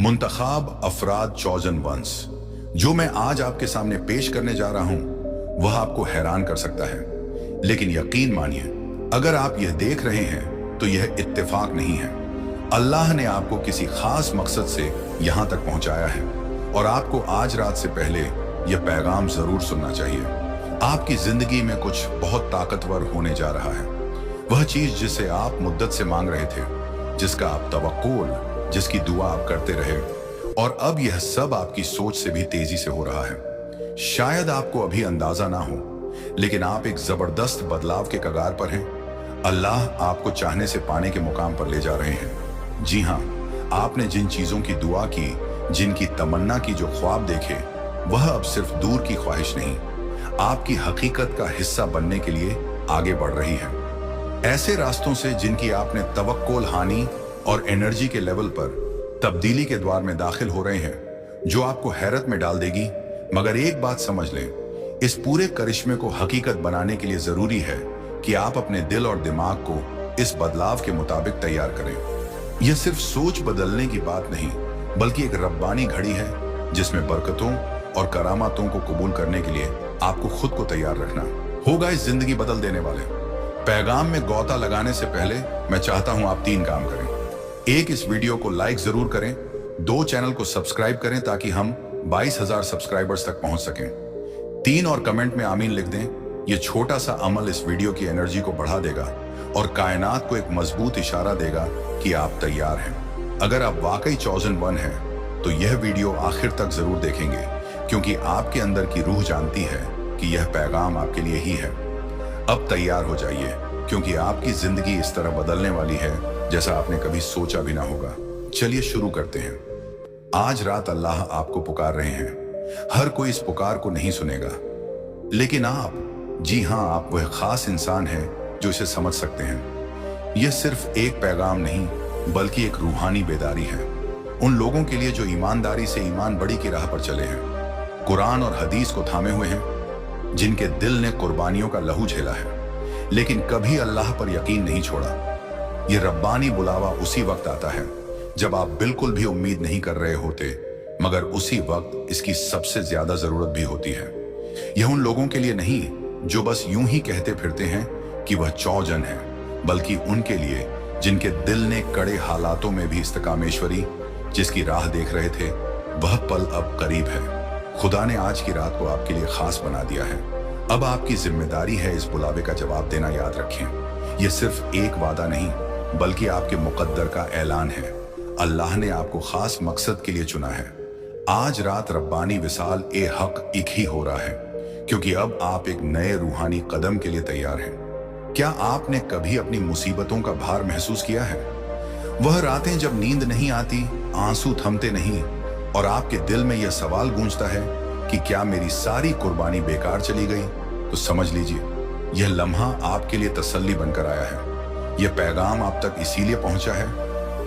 मुंतखाब अफराद चौजन वंस जो मैं आज आपके सामने पेश करने जा रहा हूं वह आपको हैरान कर सकता है, लेकिन यकीन मानिए अगर आप यह देख रहे हैं तो यह इत्तेफाक नहीं है। अल्लाह ने आपको किसी खास मकसद से यहां तक पहुंचाया है और आपको आज रात से पहले यह पैगाम जरूर सुनना चाहिए। आपकी जिंदगी में कुछ बहुत ताकतवर होने जा रहा है, वह चीज जिसे आप मुद्दत से मांग रहे थे, जिसका आप तवक्कुल, जिसकी दुआ आप करते रहे, और अब यह सब आपकी सोच से भी तेजी से हो रहा है। शायद आपको अभी अंदाजा ना हो, लेकिन आप एक जबरदस्त बदलाव के कगार पर हैं। अल्लाह आपको चाहने से पाने के मुकाम पर ले जा रहे हैं। जी हाँ, आपने जिन चीजों की दुआ की, जिनकी तमन्ना की, जो ख्वाब देखे, वह अब सिर्फ दूर की ख्वाहिश नहीं, आपकी हकीकत का हिस्सा बनने के लिए आगे बढ़ रही है। ऐसे रास्तों से जिनकी आपने तवक्कुल हानि और एनर्जी के लेवल पर तब्दीली के द्वार में दाखिल हो रहे हैं, जो आपको हैरत में डाल देगी। मगर एक बात समझ लें, इस पूरे करिश्मे को हकीकत बनाने के लिए जरूरी है कि आप अपने दिल और दिमाग को इस बदलाव के मुताबिक तैयार करें। यह सिर्फ सोच बदलने की बात नहीं, बल्कि एक रब्बानी घड़ी है जिसमें बरकतों और करामातों को कबूल करने के लिए आपको खुद को तैयार रखना होगा। इस जिंदगी बदल देने वाले पैगाम में गौता लगाने से पहले मैं चाहता हूं आप 3 काम करें। 1, इस वीडियो को लाइक जरूर करें। 2, चैनल को सब्सक्राइब करें ताकि हम 22,000 सब्सक्राइबर्स तक पहुंच सकें। 3, और कमेंट में आमीन लिख दें। यह छोटा सा अमल इस वीडियो की एनर्जी को बढ़ा देगा और कायनात को एक मजबूत इशारा देगा कि आप तैयार हैं। अगर आप वाकई चॉजन वन हैं तो यह वीडियो आखिर तक जरूर देखेंगे, क्योंकि आपके अंदर की रूह जानती है कि यह पैगाम आपके लिए ही है। अब तैयार हो जाइए, क्योंकि आपकी जिंदगी इस तरह बदलने वाली है जैसा आपने कभी सोचा भी ना होगा। चलिए शुरू करते हैं। आज रात अल्लाह आपको पुकार रहे हैं। हर कोई इस पुकार को नहीं सुनेगा, लेकिन आप, जी हां, आप वह खास इंसान हैं जो इसे समझ सकते हैं। यह सिर्फ एक पैगाम नहीं, बल्कि एक रूहानी बेदारी है उन लोगों के लिए जो ईमानदारी से ईमान बड़ी की राह पर चले हैं, कुरान और हदीस को थामे हुए हैं, जिनके दिल ने कुर्बानियों का लहू झेला है लेकिन कभी अल्लाह पर यकीन नहीं छोड़ा। यह रब्बानी बुलावा उसी वक्त आता है जब आप बिल्कुल भी उम्मीद नहीं कर रहे होते, मगर उसी वक्त इसकी सबसे ज्यादा जरूरत भी होती है। यह उन लोगों के लिए नहीं जो बस यूं ही कहते फिरते हैं कि वह चौजन है, बल्कि उनके लिए जिनके दिल ने कड़े हालातों में भी इस्तकामेश्वरी, जिसकी राह देख रहे थे, वह पल अब करीब है। खुदा ने आज की रात को आपके लिए खास बना दिया है। अब आपकी जिम्मेदारी है इस बुलावे का जवाब देना। याद रखें, यह सिर्फ एक वादा नहीं, बल्कि आपके मुकद्दर का ऐलान है। अल्लाह ने आपको खास मकसद के लिए चुना है। आज रात रब्बानी विसाल ए हक एक ही हो रहा है, क्योंकि अब आप एक नए रूहानी कदम के लिए तैयार हैं। क्या आपने कभी अपनी मुसीबतों का भार महसूस किया है? वह रातें जब नींद नहीं आती, आंसू थमते नहीं, और आपके दिल में यह सवाल गूंजता है कि क्या मेरी सारी कुर्बानी बेकार चली गई? तो समझ लीजिए, यह लम्हा आपके लिए तसल्ली बनकर आया है। यह पैगाम आप तक इसीलिए पहुंचा है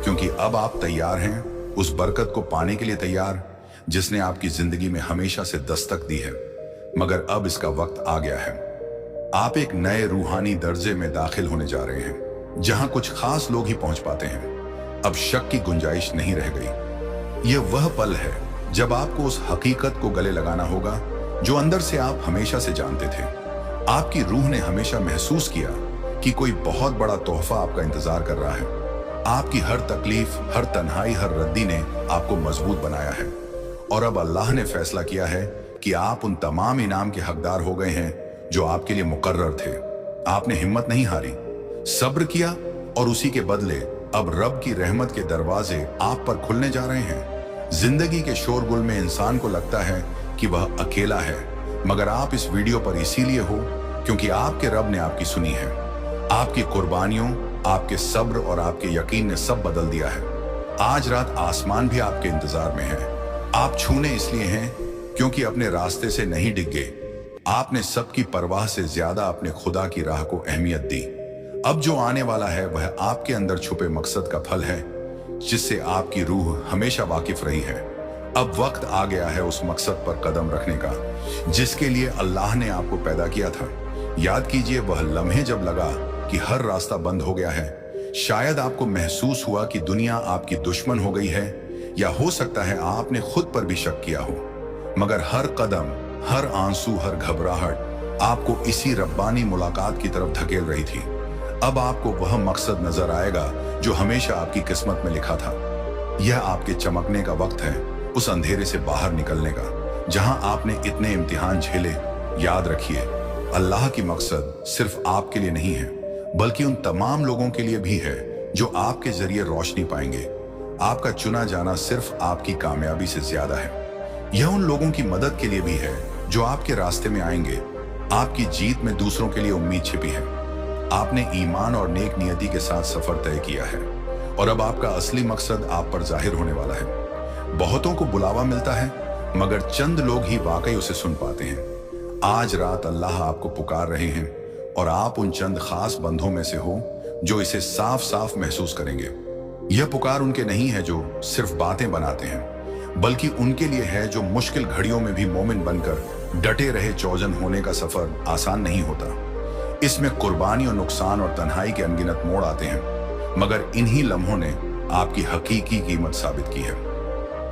क्योंकि अब आप तैयार हैं उस बरकत को पाने के लिए तैयार, जिसने आपकी जिंदगी में हमेशा से दस्तक दी है। मगर अब इसका वक्त आ गया है। आप एक नए रूहानी दर्जे में दाखिल होने जा रहे हैं, जहां कुछ खास लोग ही पहुंच पाते हैं। अब शक की गुंजाइश नहीं रह गई। यह वह पल है जब आपको उस हकीकत को गले लगाना होगा जो अंदर से आप हमेशा से जानते थे। आपकी रूह ने हमेशा महसूस किया कि कोई बहुत बड़ा तोहफा आपका इंतजार कर रहा है। आपकी हर तकलीफ, हर तन्हाई, हर रद्दी ने आपको मजबूत बनाया है, और अब अल्लाह ने फैसला किया है कि आप उन तमाम इनाम के हकदार हो गए हैं जो आपके लिए मुकर्रर थे। आपने हिम्मत नहीं हारी, सब्र किया, और उसी के बदले अब रब की रहमत के दरवाजे आप पर खुलने जा रहे हैं। जिंदगी के शोरगुल में इंसान को लगता है कि वह अकेला है, मगर आप इस वीडियो पर इसीलिए हो क्योंकि आपके रब ने आपकी सुनी है। आपकी कुर्बानियों, आपके सब्र और आपके यकीन ने सब बदल दिया है। आज रात आसमान भी आपके इंतजार में है। आप छूने इसलिए हैं क्योंकि अपने रास्ते से नहीं डिग गए। आपने सबकी परवाह से ज्यादा अपने खुदा की राह को अहमियत दी। अब जो आने वाला है वह आपके अंदर छुपे मकसद का फल है, जिससे आपकी रूह हमेशा वाकिफ रही है। अब वक्त आ गया है उस मकसद पर कदम रखने का जिसके लिए अल्लाह ने आपको पैदा किया था। याद कीजिए वह लम्हे जब लगा कि हर रास्ता बंद हो गया है। शायद आपको महसूस हुआ कि दुनिया आपकी दुश्मन हो गई है, या हो सकता है आपने खुद पर भी शक किया हो। मगर हर कदम, हर आंसू, हर घबराहट आपको इसी रब्बानी मुलाकात की तरफ धकेल रही थी। अब आपको वह मकसद नजर आएगा जो हमेशा आपकी किस्मत में लिखा था। यह आपके चमकने का वक्त है, उस अंधेरे से बाहर निकलने का जहां आपने इतने इम्तिहान झेले। याद रखिए, अल्लाह की मकसद सिर्फ आपके लिए नहीं है, बल्कि उन तमाम लोगों के लिए भी है जो आपके जरिए रोशनी पाएंगे। आपका चुना जाना सिर्फ आपकी कामयाबी से ज्यादा है। यह उन लोगों की मदद के लिए भी है जो आपके रास्ते में आएंगे। आपकी जीत में दूसरों के लिए उम्मीद छिपी है। आपने ईमान और नेक नियति के साथ सफर तय किया है और अब आपका असली मकसद आप पर जाहिर होने वाला है। बहुतों को बुलावा मिलता है, मगर चंद लोग ही वाकई उसे सुन पाते हैं। आज रात अल्लाह आपको पुकार रहे हैं और आप उन चंद खास बंदों में से हो जो इसे साफ साफ महसूस करेंगे। यह पुकार उनके नहीं है जो सिर्फ बातें बनाते हैं, बल्कि उनके लिए है जो मुश्किल घड़ियों में भी मोमिन बनकर डटे रहे। चौजन होने का सफर आसान नहीं होता। इसमें कुर्बानी और नुकसान और तन्हाई के अनगिनत मोड़ आते हैं, मगर इन्हीं लम्हों ने आपकी हकीकी कीमत साबित की है।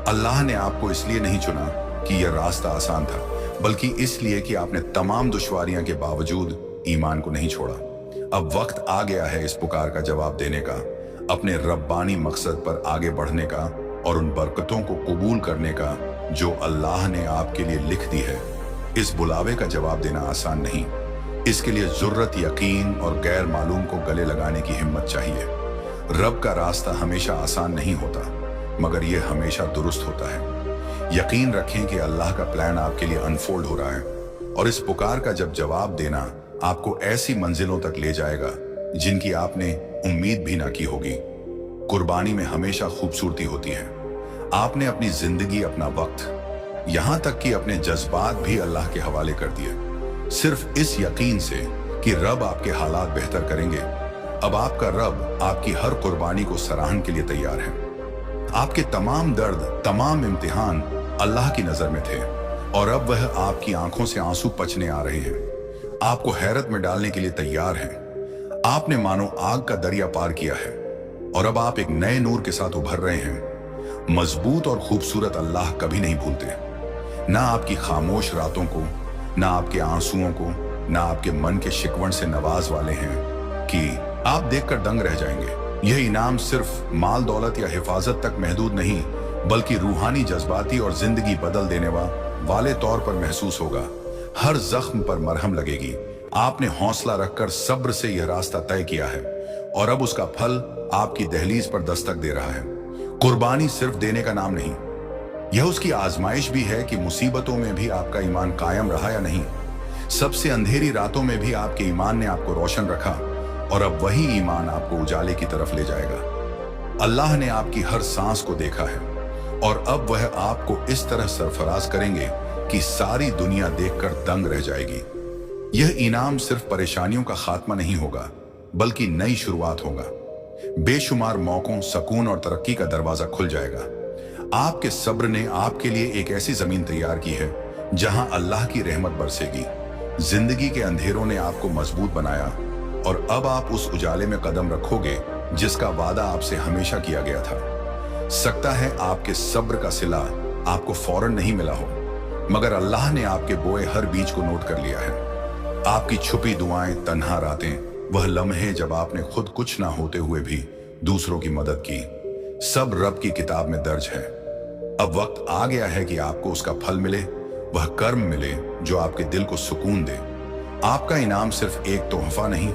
अल्लाह ने आपको इसलिए नहीं चुना कि यह रास्ता आसान था, बल्कि इसलिए कि आपने तमाम दुश्वारियां के बावजूद ईमान को नहीं छोड़ा। अब वक्त आ गया है इस पुकार का जवाब देने का, अपने रब्बानी मकसद पर आगे बढ़ने का और उन बरकतों को कबूल करने का जो अल्लाह ने आपके लिए लिख दी है। इस बुलावे का जवाब देना आसान नहीं। इसके लिए जुर्रत, यकीन और गैर मालूम को गले लगाने की हिम्मत चाहिए। रब का रास्ता हमेशा आसान नहीं होता, मगर यह हमेशा दुरुस्त होता है। यकीन रखें कि अल्लाह का प्लान आपके लिए अनफोल्ड हो रहा है और इस पुकार का जब जवाब देना आपको ऐसी मंजिलों तक ले जाएगा जिनकी आपने उम्मीद भी ना की होगी। कुर्बानी में हमेशा खूबसूरती होती है। आपने अपनी जिंदगी, अपना वक्त, यहां तक कि अपने जज्बात भी अल्लाह के हवाले कर दिए, सिर्फ इस यकीन से कि रब आपके हालात बेहतर करेंगे। अब आपका रब आपकी हर कुर्बानी को सराहने के लिए तैयार है। आपके तमाम दर्द, तमाम इम्तिहान अल्लाह की नजर में थे और अब वह आपकी आंखों से आंसू पचने आ रहे हैं। आपको हैरत में डालने के लिए तैयार हैं। आपने मानो आग का दरिया पार किया है और अब आप एक नए नूर के साथ उभर रहे हैं। मजबूत और खूबसूरत अल्लाह कभी नहीं भूलते, ना आपकी खामोश रातों को, ना आपके आंसुओं को, ना आपके मन के शिकवण से नवाज वाले हैं कि आप देखकर दंग रह जाएंगे। यह इनाम सिर्फ माल दौलत या हिफाजत तक महदूद नहीं, बल्कि रूहानी, जज्बाती और जिंदगी बदल देने वाले तौर पर महसूस होगा। हर जख्म पर मरहम लगेगी। आपने हौसला रखकर सब्र से यह रास्ता तय किया है और अब उसका फल आपकी दहलीज पर दस्तक दे रहा है। कुर्बानी सिर्फ देने का नाम नहीं, यह उसकी आजमाइश भी है कि मुसीबतों में भी आपका ईमान कायम रहा या नहीं। सबसे अंधेरी रातों में भी आपके ईमान ने आपको रोशन रखा और अब वही ईमान आपको उजाले की तरफ ले जाएगा। अल्लाह ने आपकी हर सांस को देखा है और अब वह आपको इस तरह सरफराज करेंगे कि सारी दुनिया देखकर दंग रह जाएगी। यह इनाम सिर्फ परेशानियों का खात्मा नहीं होगा, बल्कि नई शुरुआत होगा। बेशुमार मौकों, सुकून और तरक्की का दरवाजा खुल जाएगा। आपके सब्र ने आपके लिए एक ऐसी जमीन तैयार की है जहां अल्लाह की रहमत बरसेगी। जिंदगी के अंधेरों ने आपको मजबूत बनाया और अब आप उस उजाले में कदम रखोगे जिसका वादा आपसे हमेशा किया गया था। सकता है आपके सब्र का सिला आपको फौरन नहीं मिला हो, मगर अल्लाह ने आपके बोए हर बीज को नोट कर लिया है। आपकी छुपी दुआएं, तन्हा रातें, वह लम्हे जब आपने खुद कुछ ना होते हुए भी दूसरों की मदद की, सब रब की किताब में दर्ज है। अब वक्त आ गया है कि आपको उसका फल मिले, वह कर्म मिले जो आपके दिल को सुकून दे। आपका इनाम सिर्फ एक तोहफा नहीं,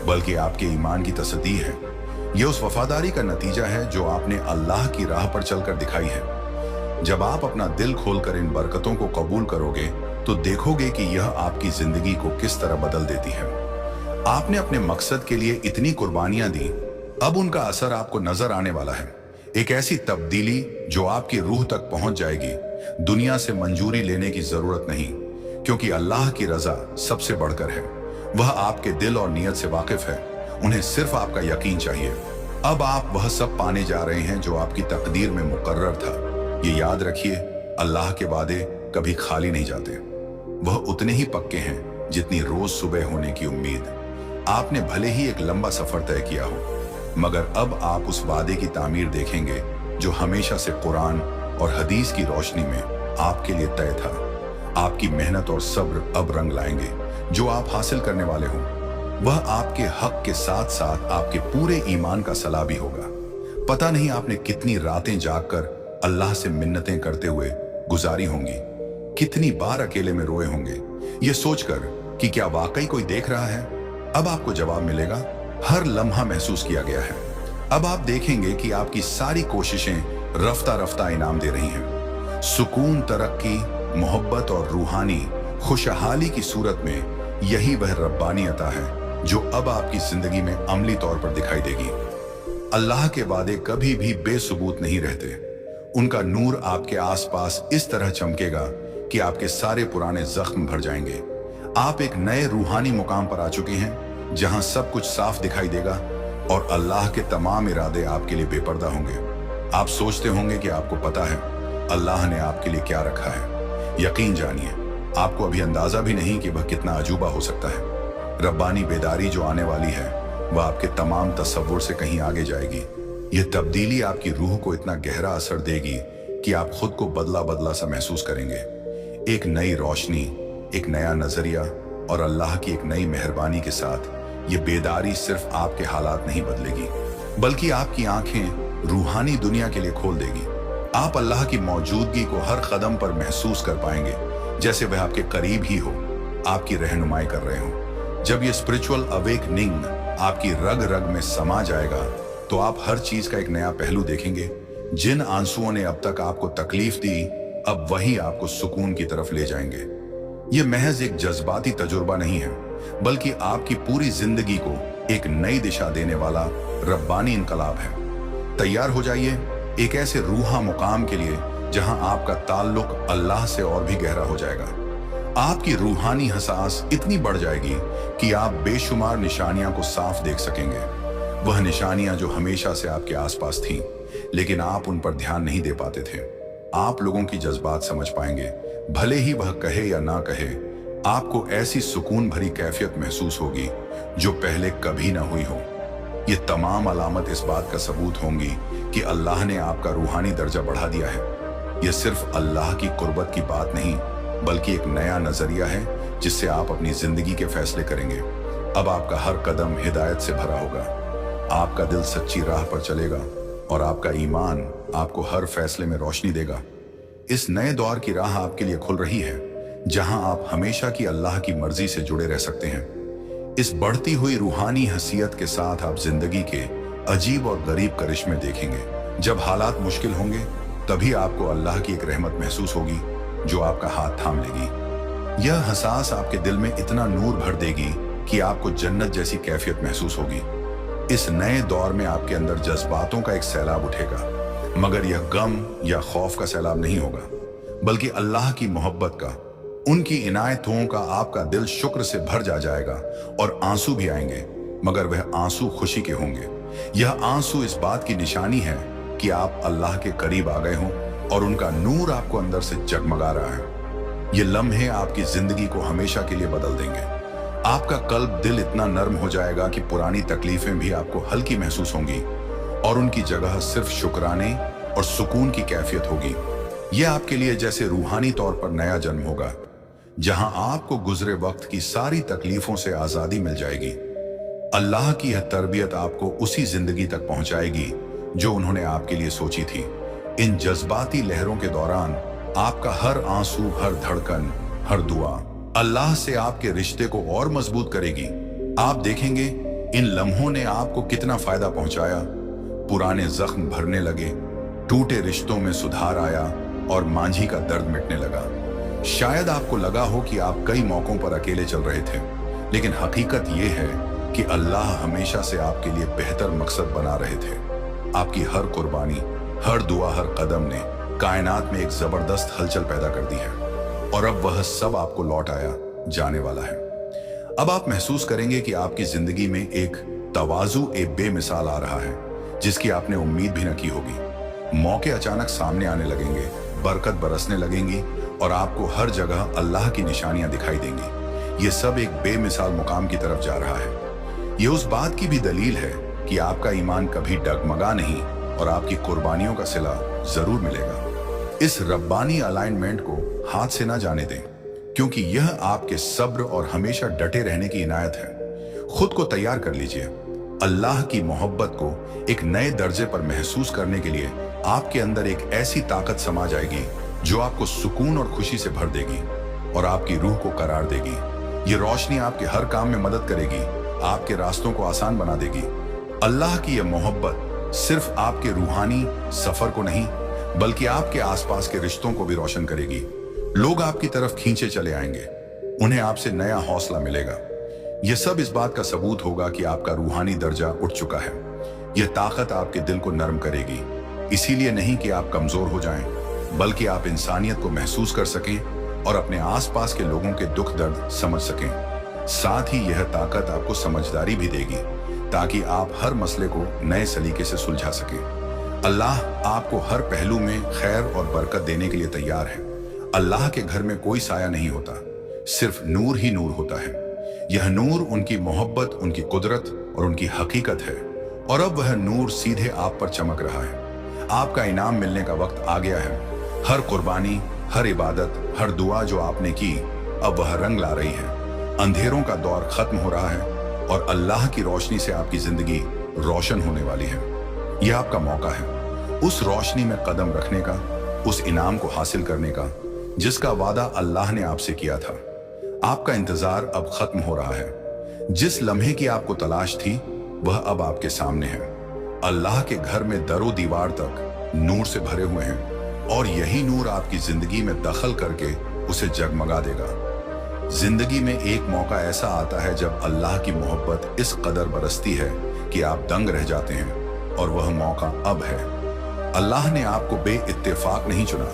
बल्कि आपके ईमान की तसदीक है। यह उस वफादारी का नतीजा है जो आपने अल्लाह की राह पर चलकर दिखाई है। जब आप अपना दिल खोलकर इन बरकतों को कबूल करोगे तो देखोगे कि यह आपकी जिंदगी को किस तरह बदल देती है। आपने अपने मकसद के लिए इतनी कुर्बानियां दी, अब उनका असर आपको नजर आने वाला है। एक ऐसी तब्दीली जो आपकी रूह तक पहुंच जाएगी। दुनिया से मंजूरी लेने की जरूरत नहीं, क्योंकि अल्लाह की रजा सबसे बढ़कर है। वह आपके दिल और नियत से वाकिफ है। उन्हें सिर्फ आपका यकीन चाहिए। अब आप वह सब पाने जा रहे हैं जो आपकी तकदीर में मुकर्रर था। ये याद रखिए, अल्लाह के वादे कभी खाली नहीं जाते। वह उतने ही पक्के हैं जितनी रोज सुबह होने की उम्मीद। आपने भले ही एक लंबा सफर तय किया हो, मगर अब आप उस वादे की तामीर देखेंगे जो हमेशा से कुरान और हदीस की रोशनी में आपके लिए तय था। आपकी मेहनत और सब्र अब रंग लाएंगे। जो आप हासिल करने वाले हो वह आपके हक के साथ साथ आपके पूरे ईमान का सलाह भी होगा। पता नहीं आपने कितनी रातें जागकर अल्लाह से मिन्नतें करते हुए गुजारी होंगी, कितनी बार अकेले में रोए होंगे, ये सोचकर कि क्या वाकई कोई देख रहा है। अब आपको जवाब मिलेगा। हर लम्हा महसूस किया गया है। अब आप देखेंगे कि आपकी सारी कोशिशें रफ्ता रफ्ता इनाम दे रही हैं। सुकून, तरक्की, मोहब्बत और रूहानी खुशहाली की सूरत में यही वह रब्बानी अता है जो अब आपकी जिंदगी में अमली तौर पर दिखाई देगी। अल्लाह के वादे कभी भी बेसुबूत नहीं रहते। उनका नूर आपके आसपास इस तरह चमकेगा कि आपके सारे पुराने जख्म भर जाएंगे। आप एक नए रूहानी मुकाम पर आ चुके हैं जहां सब कुछ साफ दिखाई देगा और अल्लाह के तमाम इरादे आपके लिए बेपर्दा होंगे। आप सोचते होंगे कि आपको पता है अल्लाह ने आपके लिए क्या रखा है। यकीन जानिए, आपको अभी अंदाजा भी नहीं कि वह कितना अजूबा हो सकता है। रब्बानी बेदारी जो आने वाली है वह आपके तमाम तसव्वुर से कहीं आगे जाएगी। यह तब्दीली आपकी रूह को इतना गहरा असर देगी कि आप खुद को बदला बदला सा महसूस करेंगे। एक नई रोशनी, एक नया नजरिया और अल्लाह की एक नई मेहरबानी के साथ ये बेदारी सिर्फ आपके हालात नहीं बदलेगी बल्कि आपकी आंखें रूहानी दुनिया के लिए खोल देगी। आप अल्लाह की मौजूदगी को हर कदम पर महसूस कर पाएंगे, जैसे वह आपके करीब ही हो, आपकी रहनुमाई कर रहे हो। जब ये स्पिरिचुअल अवेकनिंग आपकी रग रग में समा जाएगा तो आप हर चीज का एक नया पहलू देखेंगे। जिन आंसुओं ने अब तक आपको तकलीफ दी, अब वही आपको सुकून की तरफ ले जाएंगे। ये महज एक जज्बाती तजुर्बा नहीं है, बल्कि आपकी पूरी जिंदगी को एक नई दिशा देने वाला रब्बानी इनकलाब है। तैयार हो जाइए एक ऐसे रूहा मुकाम के लिए जहां आपका ताल्लुक अल्लाह से और भी गहरा हो जाएगा। आपकी रूहानी हसास इतनी बढ़ जाएगी कि आप बेशुमार निशानियां को साफ देख सकेंगे। वह निशानियां जो हमेशा से आपके आसपास थीं, लेकिन आप उन पर ध्यान नहीं दे पाते थे। आप लोगों की जज्बात समझ पाएंगे, भले ही वह कहे या ना कहे। आपको ऐसी सुकून भरी कैफियत महसूस होगी जो पहले कभी ना हुई हो। ये तमाम अलामत इस बात का सबूत होंगी कि अल्लाह ने आपका रूहानी दर्जा बढ़ा दिया है। यह सिर्फ अल्लाह की कुर्बत की बात नहीं, बल्कि एक नया नजरिया है जिससे आप अपनी जिंदगी के फैसले करेंगे। अब आपका हर कदम हिदायत से भरा होगा, आपका दिल सच्ची राह पर चलेगा और आपका ईमान आपको हर फैसले में रोशनी देगा। इस नए दौर की राह आपके लिए खुल रही है जहां आप हमेशा की अल्लाह की मर्जी से जुड़े रह सकते हैं। इस बढ़ती हुई रूहानी हसीयत के साथ आप जिंदगी के अजीब और गरीब करिश्मे देखेंगे। जब हालात मुश्किल होंगे तभी आपको अल्लाह की एक रहमत महसूस होगी जो आपका हाथ थाम लेगी। यह हसास आपके दिल में इतना नूर भर देगी कि आपको जन्नत जैसी कैफियत महसूस होगी। इस नए दौर में आपके अंदर जज्बातों का एक सैलाब उठेगा, मगर यह गम या खौफ का सैलाब नहीं होगा, बल्कि अल्लाह की मोहब्बत का, उनकी इनायतों का। आपका दिल शुक्र से भर जाएगा और आंसू भी आएंगे, मगर वह आंसू खुशी के होंगे। यह आंसू इस बात की निशानी है कि आप अल्लाह के करीब आ गए हों और उनका नूर आपको अंदर से जगमगा रहा है। ये लम्हे आपकी जिंदगी को हमेशा के लिए बदल देंगे। आपका कल्ब, दिल इतना नर्म हो जाएगा कि पुरानी तकलीफें भी आपको हल्की महसूस होंगी और उनकी जगह सिर्फ शुक्राने और सुकून की कैफियत होगी। यह आपके लिए जैसे रूहानी तौर पर नया जन्म होगा, जहां आपको गुजरे वक्त की सारी तकलीफों से आजादी मिल जाएगी। अल्लाह की यह तरबियत आपको उसी जिंदगी तक पहुंचाएगी जो उन्होंने आपके लिए सोची थी। इन जज्बाती लहरों के दौरान आपका हर आंसू, हर धड़कन, हर दुआ अल्लाह से आपके रिश्ते को और मजबूत करेगी। आप देखेंगे इन लम्हों ने आपको कितना फायदा पहुंचाया। पुराने जख्म भरने लगे, टूटे रिश्तों में सुधार आया और मांझी का दर्द मिटने लगा। शायद आपको लगा हो कि आप कई मौकों पर अकेले चल रहे थे, लेकिन हकीकत यह है कि अल्लाह हमेशा से आपके लिए बेहतर मकसद बना रहे थे। आपकी हर कुर्बानी, हर दुआ, हर कदम ने कायनात में एक जबरदस्त हलचल पैदा कर दी है और अब वह सब आपको लौट आया जाने वाला है। अब आप महसूस करेंगे कि आपकी जिंदगी में एक तवाज़ु बेमिसाल आ रहा है जिसकी आपने उम्मीद भी न की होगी। मौके अचानक सामने आने लगेंगे, बरकत बरसने लगेंगी और आपको हर जगह अल्लाह की निशानियां दिखाई देंगी। ये सब एक बेमिसाल मुकाम की तरफ जा रहा है। ये उस बात की भी दलील है कि आपका ईमान कभी डगमगा नहीं और आपकी कुर्बानियों का सिला जरूर मिलेगा। इस रब्बानी अलाइनमेंट को हाथ से ना जाने दें, क्योंकि यह आपके सब्र और हमेशा डटे रहने की इनायत है। खुद को तैयार कर लीजिए। अल्लाह की मोहब्बत को एक नए दर्जे पर महसूस करने के लिए आपके अंदर एक ऐसी ताकत समा जाएगी जो आपको सुकून और खुशी से भर देगी और आपकी रूह को करार देगी। ये रोशनी आपके हर काम में मदद करेगी, आपके रास्तों को आसान बना देगी। अल्लाह की यह मोहब्बत सिर्फ आपके रूहानी सफर को नहीं, बल्कि आपके आसपास के रिश्तों को भी रोशन करेगी। लोग आपकी तरफ खींचे चले आएंगे, उन्हें आपसे नया हौसला मिलेगा। यह सब इस बात का सबूत होगा कि आपका रूहानी दर्जा उठ चुका है। यह ताकत आपके दिल को नरम करेगी, इसीलिए नहीं कि आप कमजोर हो जाएं, बल्कि आप इंसानियत को महसूस कर सकें और अपने आसपास के लोगों के दुख दर्द समझ सकें। साथ ही यह ताकत आपको समझदारी भी देगी, ताकि आप हर मसले को नए सलीके से सुलझा सकें। अल्लाह आपको हर पहलू में खैर और बरकत देने के लिए तैयार है। अल्लाह के घर में कोई साया नहीं होता, सिर्फ नूर ही नूर होता है। यह नूर उनकी मोहब्बत, उनकी कुदरत और उनकी हकीकत है, और अब वह नूर सीधे आप पर चमक रहा है। आपका इनाम मिलने का वक्त आ गया है। हर कुर्बानी, हर इबादत, हर दुआ जो आपने की, अब वह रंग ला रही है। अंधेरों का दौर खत्म हो रहा है और अल्लाह की रोशनी से आपकी जिंदगी रोशन होने वाली है। यह आपका मौका है उस रोशनी में कदम रखने का, उस इनाम को हासिल करने का जिसका वादा अल्लाह ने आपसे किया था। आपका इंतजार अब खत्म हो रहा है। जिस लम्हे की आपको तलाश थी वह अब आपके सामने है। अल्लाह के घर में दरो दीवार तक नूर से भरे हुए हैं और यही नूर आपकी जिंदगी में दखल करके उसे जगमगा देगा। जिंदगी में एक मौका ऐसा आता है जब अल्लाह की मोहब्बत इस कदर बरसती है कि आप दंग रह जाते हैं, और वह मौका अब है। अल्लाह ने आपको बेइत्तेफाक नहीं चुना,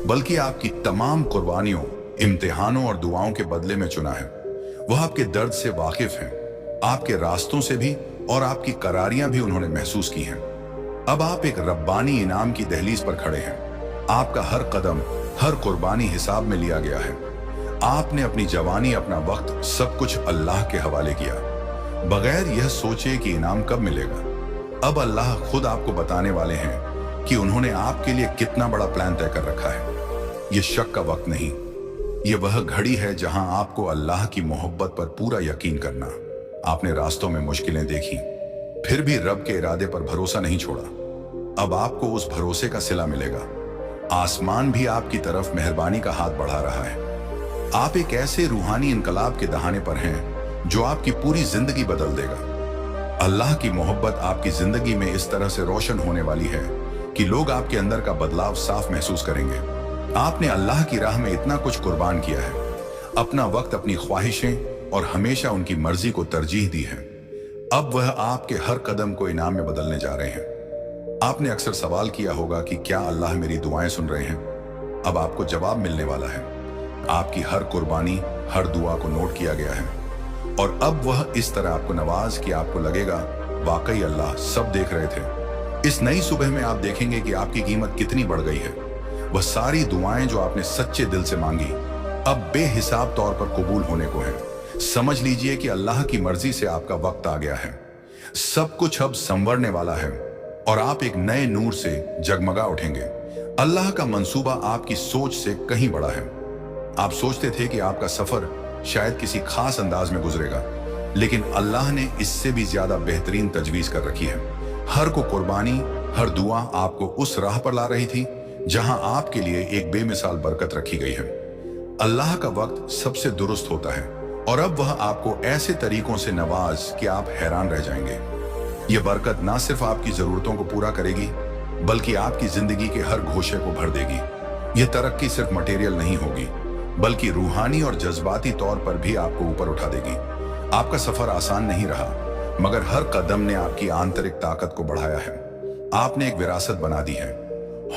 बल्कि आपकी तमाम कुर्बानियों, इम्तिहानों और दुआओं के बदले में चुना है। वह आपके दर्द से वाकिफ हैं, आपके रास्तों से भी, और आपकी करारियां भी उन्होंने महसूस की हैं। अब आप एक रब्बानी इनाम की दहलीज पर खड़े हैं। आपका हर कदम, हर कुर्बानी हिसाब में लिया गया है। आपने अपनी जवानी, अपना वक्त, सब कुछ अल्लाह के हवाले किया, बगैर यह सोचे कि इनाम कब मिलेगा। अब अल्लाह खुद आपको बताने वाले हैं कि उन्होंने आपके लिए कितना बड़ा प्लान तय कर रखा है। यह शक का वक्त नहीं, यह वह घड़ी है जहां आपको अल्लाह की मोहब्बत पर पूरा यकीन करना। आपने रास्तों में मुश्किलें देखी, फिर भी रब के इरादे पर भरोसा नहीं छोड़ा। अब आपको उस भरोसे का सिला मिलेगा। आसमान भी आपकी तरफ मेहरबानी का हाथ बढ़ा रहा है। आप एक ऐसे रूहानी इनकलाब के दहाने पर हैं जो आपकी पूरी जिंदगी बदल देगा। अल्लाह की मोहब्बत आपकी जिंदगी में इस तरह से रोशन होने वाली है कि लोग आपके अंदर का बदलाव साफ महसूस करेंगे। आपने अल्लाह की राह में इतना कुछ कुर्बान किया है, अपना वक्त, अपनी ख्वाहिशें और हमेशा उनकी मर्जी को तरजीह दी है। अब वह आपके हर कदम को इनाम में बदलने जा रहे हैं। आपने अक्सर सवाल किया होगा कि क्या अल्लाह मेरी दुआएं सुन रहे हैं? अब आपको जवाब मिलने वाला है। आपकी हर कुर्बानी, हर दुआ को नोट किया गया है, और अब वह इस तरह आपको नवाज कि आपको लगेगा वाकई अल्लाह सब देख रहे थे। इस नई सुबह में आप देखेंगे कि आपकी कीमत कितनी बढ़ गई है। वह सारी दुआएं जो आपने सच्चे दिल से मांगी, अब बेहिसाब तौर पर कबूल होने को है। समझ लीजिए कि अल्लाह की मर्जी से आपका वक्त आ गया है। सब कुछ अब संवरने वाला है और आप एक नए नूर से जगमगा उठेंगे। अल्लाह का मंसूबा आपकी सोच से कहीं बड़ा है। आप सोचते थे कि आपका सफर शायद किसी खास अंदाज में गुजरेगा, लेकिन अल्लाह ने इससे भी ज्यादा बेहतरीन तजवीज कर रखी है। हर को कुर्बानी, हर दुआ आपको उस राह पर ला रही थी जहां आपके लिए एक बेमिसाल बरकत रखी गई है। अल्लाह का वक्त सबसे दुरुस्त होता है, और अब वह आपको ऐसे तरीकों से नवाज कि आप हैरान रह जाएंगे। यह बरकत ना सिर्फ आपकी जरूरतों को पूरा करेगी, बल्कि आपकी जिंदगी के हर गोशे को भर देगी। यह तरक्की सिर्फ मटेरियल नहीं होगी, बल्कि रूहानी और जज्बाती तौर पर भी आपको ऊपर उठा देगी। आपका सफर आसान नहीं रहा, मगर हर कदम ने आपकी आंतरिक ताकत को बढ़ाया है। आपने एक विरासत बना दी है।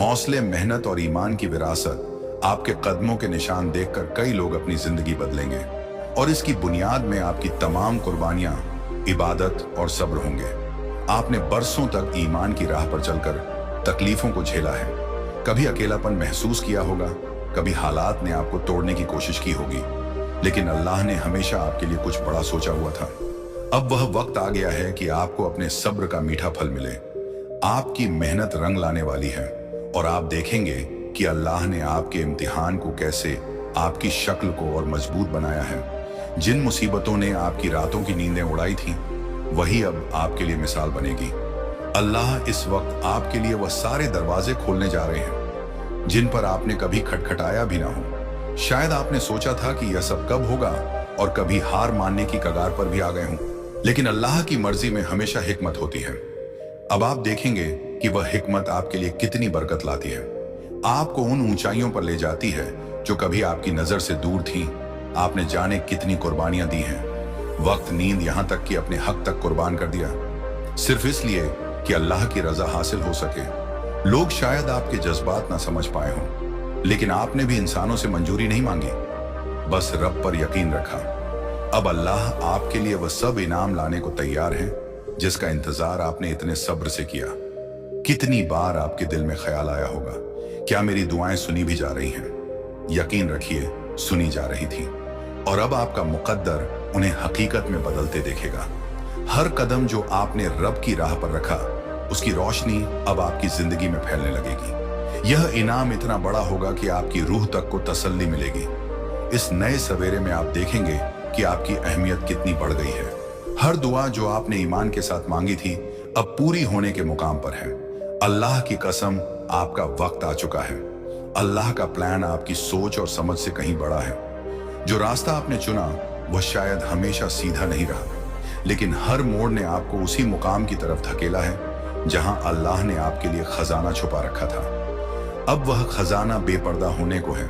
हौसले, मेहनत और ईमान की विरासत। आपके कदमों के निशान देखकर कई लोग अपनी जिंदगी बदलेंगे, और इसकी बुनियाद में आपकी तमाम कुर्बानियां, इबादत और सब्र होंगे। आपने बरसों तक ईमान की राह पर चलकर तकलीफों को झेला है। कभी अकेलापन महसूस किया होगा, कभी हालात ने आपको तोड़ने की कोशिश की होगी, लेकिन अल्लाह ने हमेशा आपके लिए कुछ बड़ा सोचा हुआ था। अब वह वक्त आ गया है कि आपको अपने सब्र का मीठा फल मिले। आपकी मेहनत रंग लाने वाली है और आप देखेंगे कि अल्लाह ने आपके इम्तिहान को कैसे आपकी शक्ल को और मजबूत बनाया है। जिन मुसीबतों ने आपकी रातों की नींदें उड़ाई थी, वही अब आपके लिए मिसाल बनेगी। अल्लाह इस वक्त आपके लिए वह सारे दरवाजे खोलने जा रहे हैं जिन पर आपने कभी खटखटाया भी ना हो। शायद आपने सोचा था कि यह सब कब होगा और कभी हार मानने की कगार पर भी आ गए हों, लेकिन अल्लाह की मर्जी में हमेशा हिकमत होती है। अब आप देखेंगे कि वह हिकमत आपके लिए कितनी बरकत लाती है, आपको उन ऊंचाइयों पर ले जाती है जो कभी आपकी नजर से दूर थी। आपने जाने कितनी कुर्बानियां दी हैं, वक्त, नींद, यहां तक कि अपने हक तक कुर्बान कर दिया, सिर्फ इसलिए कि अल्लाह की रजा हासिल हो सके। लोग शायद आपके जज्बात ना समझ पाए हों, लेकिन आपने भी इंसानों से मंजूरी नहीं मांगी, बस रब पर यकीन रखा। अब अल्लाह आपके लिए वह सब इनाम लाने को तैयार है जिसका इंतजार आपने इतने सब्र से किया। कितनी बार आपके दिल में ख्याल आया होगा, क्या मेरी दुआएं सुनी भी जा रही हैं? यकीन रखिए, सुनी जा रही थी, और अब आपका मुकद्दर उन्हें हकीकत में बदलते देखेगा। हर कदम जो आपने रब की राह पर रखा, उसकी रोशनी अब आपकी जिंदगी में फैलने लगेगी। यह इनाम इतना बड़ा होगा कि आपकी रूह तक को तसल्ली मिलेगी। इस नए सवेरे में आप देखेंगे कि आपकी अहमियत कितनी बढ़ गई है। हर दुआ जो आपने ईमान के साथ मांगी थी, अब पूरी होने के मुकाम पर है। अल्लाह की कसम, आपका वक्त आ चुका है। अल्लाह का प्लान आपकी सोच और समझ से कहीं बड़ा है। जो रास्ता आपने चुना वह शायद हमेशा सीधा नहीं रहा, लेकिन हर मोड़ ने आपको उसी मुकाम की तरफ धकेला है जहां अल्लाह ने आपके लिए खजाना छुपा रखा था। अब वह खजाना बेपर्दा होने को है।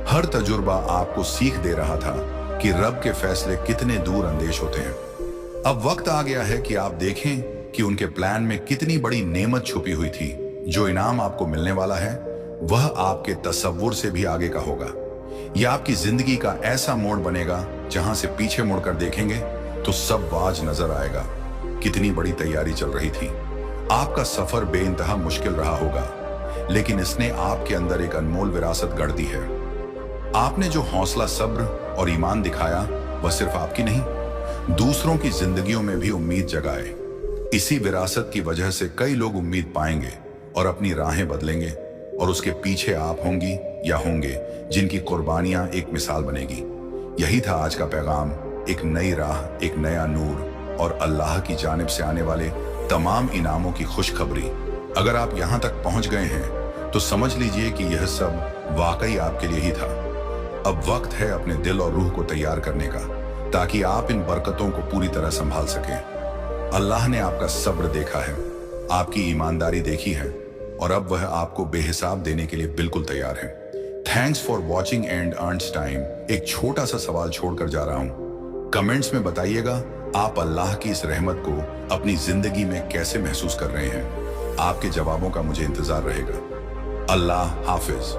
हर तजुर्बा आपको सीख दे रहा था कि रब के फैसले कितने दूर अंदेश होते हैं। अब वक्त आ गया है कि आप देखें कि उनके प्लान में कितनी बड़ी नेमत छुपी हुई थी। जो इनाम आपको मिलने वाला है वह आपके तसव्वुर से भी आगे का होगा। यह आपकी जिंदगी का ऐसा मोड़ बनेगा जहां से पीछे मुड़कर देखेंगे तो सब वाज नजर आएगा। कितनी बड़ी तैयारी चल रही थी। आपका सफर बेइंतहा मुश्किल रहा होगा, लेकिन इसने आपके अंदर एक अनमोल विरासत गढ़ दी है। आपने जो हौसला, सब्र और ईमान दिखाया, वह सिर्फ आपकी नहीं, दूसरों की जिंदगियों में भी उम्मीद जगाए। इसी विरासत की वजह से कई लोग उम्मीद पाएंगे और अपनी राहें बदलेंगे, और उसके पीछे आप होंगी या होंगे जिनकी कुर्बानियां एक मिसाल बनेगी। यही था आज का पैगाम, एक नई राह, एक नया नूर और अल्लाह की जानिब से आने वाले तमाम इनामों की खुशखबरी। अगर आप यहां तक पहुंच गए हैं तो समझ लीजिए कि यह सब वाकई आपके लिए ही था। अब वक्त है अपने दिल और रूह को तैयार करने का, ताकि आप इन बरकतों को पूरी तरह संभाल सकें। अल्लाह ने आपका सब्र देखा है, आपकी ईमानदारी देखी है, और अब वह आपको बेहिसाब देने के लिए बिल्कुल तैयार है। Thanks for watching and earns time. एक छोटा सा सवाल छोड़कर जा रहा हूं, कमेंट्स में बताइएगा आप अल्लाह की इस रहमत को अपनी जिंदगी में कैसे महसूस कर रहे हैं। आपके जवाबों का मुझे इंतजार रहेगा। अल्लाह हाफिज।